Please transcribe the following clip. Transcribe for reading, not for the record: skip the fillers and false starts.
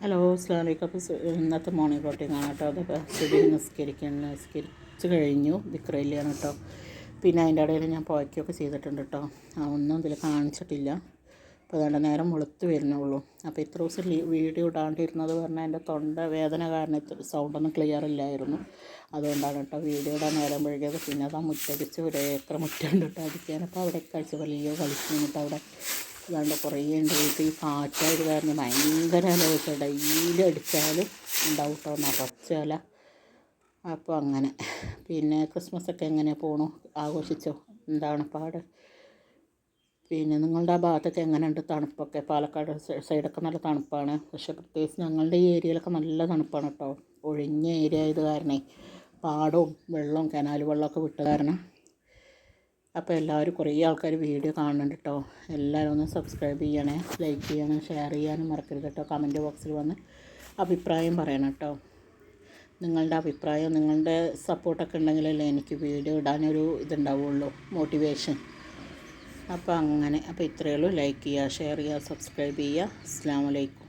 Hello അസ്സലാമു അലൈക്കും. അപ്പോൾ ഇന്നത്തെ മോർണിംഗ് റൊട്ടീനാണ് കേട്ടോ. അതൊക്കെ സുബഹി നിസ്കരിച്ച് കഴിഞ്ഞു. ദിക്റയിലാണ് കേട്ടോ. പിന്നെ അതിൻ്റെ ഇടയിൽ ഞാൻ പോയ്ക്കൊക്കെ ചെയ്തിട്ടുണ്ട് കേട്ടോ. ഒന്നും ഇതിൽ കാണിച്ചിട്ടില്ല. അപ്പോൾ അതുകൊണ്ട് നേരം വെളുത്ത് വരുന്നുള്ളൂ. അപ്പോൾ ഇത്ര ദിവസം വീഡിയോ ഇടാണ്ടിരുന്നത് പറഞ്ഞാൽ എൻ്റെ തൊണ്ട വേദന കാരണം സൗണ്ടൊന്നും ക്ലിയർ ഇല്ലായിരുന്നു. അതുകൊണ്ടാണ് കേട്ടോ വീഡിയോ ഇടാൻ നേരം വൈകിയത്. പിന്നെ അതാ മുറ്റടിച്ച് ഒരു ഏക്കർ മുറ്റുണ്ട് കേട്ടോ അടിക്കാൻ. അപ്പോൾ അവിടെ കളിച്ച് വലിയ കളിക്കുന്നിട്ട് അവിടെ അതുകൊണ്ട് കുറേ ഉണ്ട്. ഇപ്പോൾ ഈ കാറ്റായത് കാരണം ഭയങ്കര അലവച്ച ഡെയിലി അടിച്ചാലും ഉണ്ടാവും കേട്ടോ നിറച്ചാല. അപ്പോൾ അങ്ങനെ പിന്നെ ക്രിസ്മസൊക്കെ എങ്ങനെ പോണു? ആഘോഷിച്ചോ? എന്താണ് പാട്? പിന്നെ നിങ്ങളുടെ ആ ഭാഗത്തൊക്കെ എങ്ങനെയുണ്ട് തണുപ്പൊക്കെ? പാലക്കാട് സൈഡൊക്കെ നല്ല തണുപ്പാണ്. പക്ഷെ പ്രത്യേകിച്ച് ഞങ്ങളുടെ ഈ ഏരിയയിലൊക്കെ നല്ല തണുപ്പാണ് കേട്ടോ. ഒഴിഞ്ഞ ഏരിയ ആയത് കാരണേ പാടവും വെള്ളവും കനാൽ വെള്ളമൊക്കെ വിട്ട കാരണം. അപ്പോൾ എല്ലാവരും കുറേ ആൾക്കാർ വീഡിയോ കാണുന്നുണ്ട് കേട്ടോ. എല്ലാവരും ഒന്ന് സബ്സ്ക്രൈബ് ചെയ്യണേ, ലൈക്ക് ചെയ്യണം, ഷെയർ ചെയ്യാനും മറക്കരുത് കേട്ടോ. കമൻറ്റ് ബോക്സിൽ വന്ന് അഭിപ്രായം പറയണം കേട്ടോ. നിങ്ങളുടെ അഭിപ്രായം, നിങ്ങളുടെ സപ്പോർട്ടൊക്കെ ഉണ്ടെങ്കിലല്ലേ എനിക്ക് വീഡിയോ ഇടാനൊരു ഇതുണ്ടാവുള്ളൂ, മോട്ടിവേഷൻ. അപ്പോൾ അങ്ങനെ. അപ്പോൾ ഇത്രയേ ഉള്ളൂ. ലൈക്ക് ചെയ്യുക, ഷെയർ ചെയ്യുക, സബ്സ്ക്രൈബ് ചെയ്യുക. അസ്സലാമു അലൈക്കും.